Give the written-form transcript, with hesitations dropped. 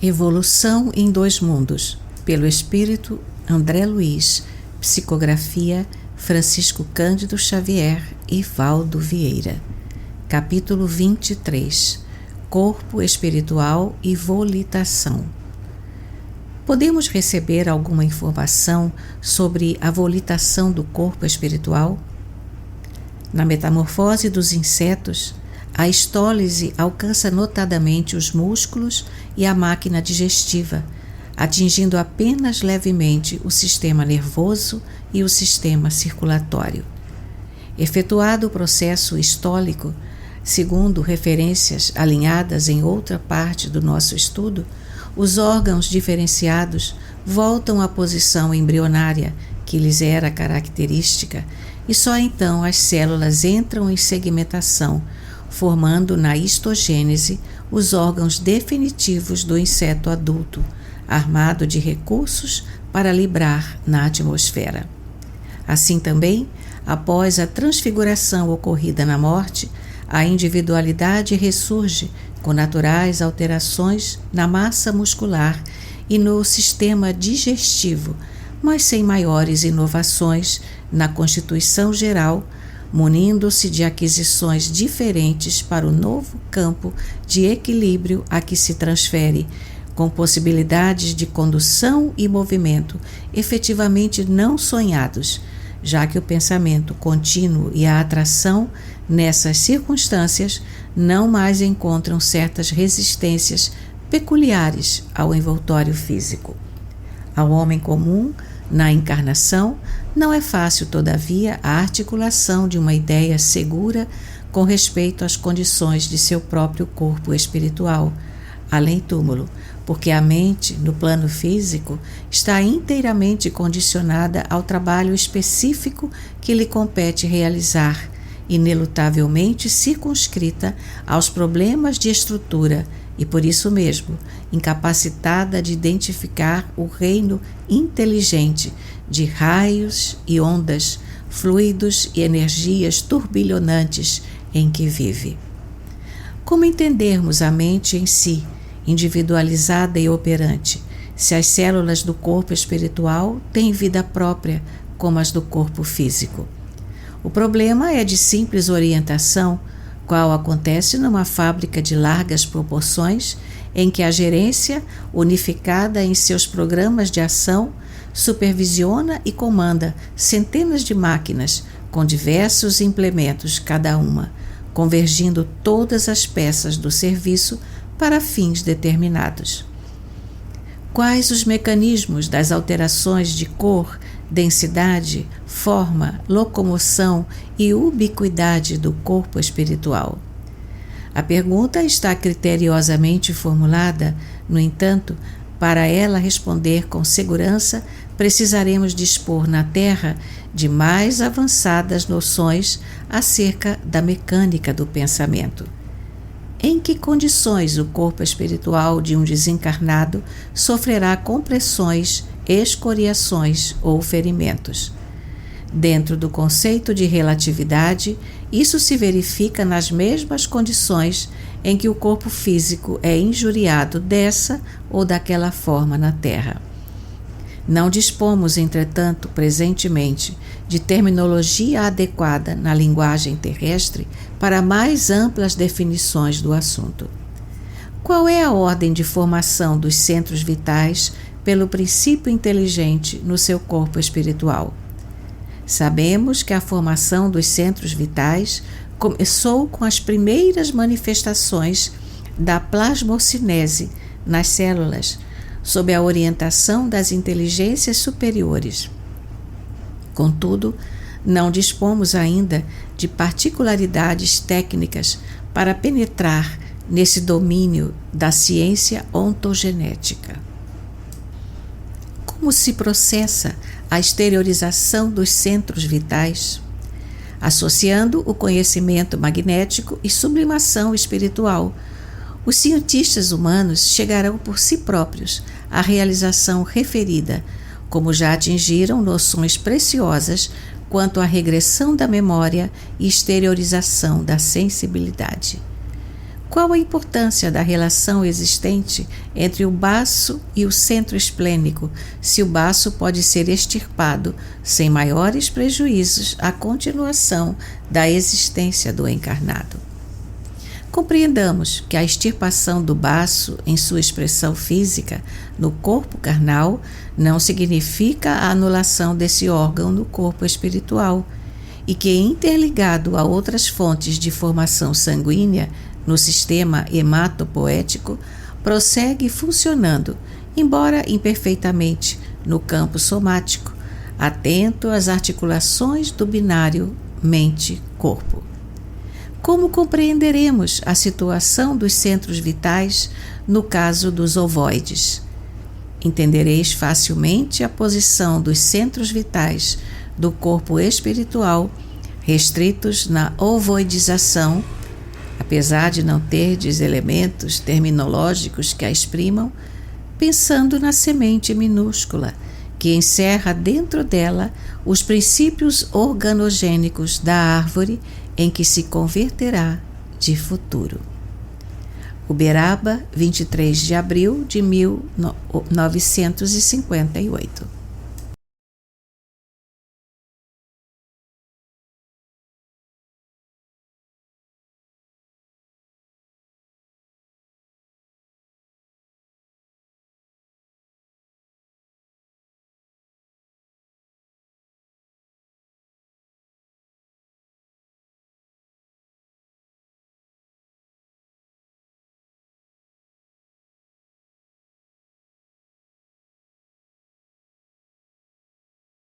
Evolução em Dois Mundos, pelo Espírito André Luiz, psicografia Francisco Cândido Xavier e Valdo Vieira. Capítulo 23. Corpo espiritual e volitação. Podemos receber alguma informação sobre a volitação do corpo espiritual? Na metamorfose dos insetos, a estólise alcança notadamente os músculos e a máquina digestiva, atingindo apenas levemente o sistema nervoso e o sistema circulatório. Efetuado o processo estólico, segundo referências alinhadas em outra parte do nosso estudo, os órgãos diferenciados voltam à posição embrionária que lhes era característica e só então as células entram em segmentação, formando na histogênese os órgãos definitivos do inseto adulto, armado de recursos para librar na atmosfera. Assim também, após a transfiguração ocorrida na morte, a individualidade ressurge com naturais alterações na massa muscular e no sistema digestivo, mas sem maiores inovações na constituição geral, munindo-se de aquisições diferentes para o novo campo de equilíbrio a que se transfere, com possibilidades de condução e movimento efetivamente não sonhados, já que o pensamento contínuo e a atração, nessas circunstâncias, não mais encontram certas resistências peculiares ao envoltório físico. Ao homem comum, na encarnação, não é fácil, todavia, a articulação de uma ideia segura com respeito às condições de seu próprio corpo espiritual, além túmulo, porque a mente, no plano físico, está inteiramente condicionada ao trabalho específico que lhe compete realizar, inelutavelmente circunscrita aos problemas de estrutura e, por isso mesmo, incapacitada de identificar o reino inteligente de raios e ondas, fluidos e energias turbilhonantes em que vive. Como entendermos a mente em si, individualizada e operante, se as células do corpo espiritual têm vida própria como as do corpo físico? O problema é de simples orientação, qual acontece numa fábrica de largas proporções, em que a gerência, unificada em seus programas de ação, supervisiona e comanda centenas de máquinas com diversos implementos cada uma, convergindo todas as peças do serviço para fins determinados. Quais os mecanismos das alterações de cor, densidade, forma, locomoção e ubiquidade do corpo espiritual? A pergunta está criteriosamente formulada, no entanto, para ela responder com segurança, precisaremos dispor na Terra de mais avançadas noções acerca da mecânica do pensamento. Em que condições o corpo espiritual de um desencarnado sofrerá compressões, escoriações ou ferimentos? Dentro do conceito de relatividade, isso se verifica nas mesmas condições em que o corpo físico é injuriado dessa ou daquela forma na Terra. Não dispomos, entretanto, presentemente, de terminologia adequada na linguagem terrestre para mais amplas definições do assunto. Qual é a ordem de formação dos centros vitais pelo princípio inteligente no seu corpo espiritual? Sabemos que a formação dos centros vitais começou com as primeiras manifestações da plasmocinese nas células, sob a orientação das inteligências superiores. Contudo, não dispomos ainda de particularidades técnicas para penetrar nesse domínio da ciência ontogenética. Como se processa a exteriorização dos centros vitais? Associando o conhecimento magnético e sublimação espiritual, os cientistas humanos chegarão por si próprios à realização referida, como já atingiram noções preciosas quanto à regressão da memória e exteriorização da sensibilidade. Qual a importância da relação existente entre o baço e o centro esplênico, se o baço pode ser extirpado sem maiores prejuízos à continuação da existência do encarnado? Compreendamos que a extirpação do baço, em sua expressão física, no corpo carnal, não significa a anulação desse órgão no corpo espiritual, e que, interligado a outras fontes de formação sanguínea no sistema hematopoético, prossegue funcionando, embora imperfeitamente, no campo somático, atento às articulações do binário mente-corpo. Como compreenderemos a situação dos centros vitais no caso dos ovoides? Entendereis facilmente a posição dos centros vitais do corpo espiritual restritos na ovoidização, apesar de não terdes elementos terminológicos que a exprimam, pensando na semente minúscula, que encerra dentro dela os princípios organogênicos da árvore em que se converterá de futuro. Uberaba, 23 de abril de 1958.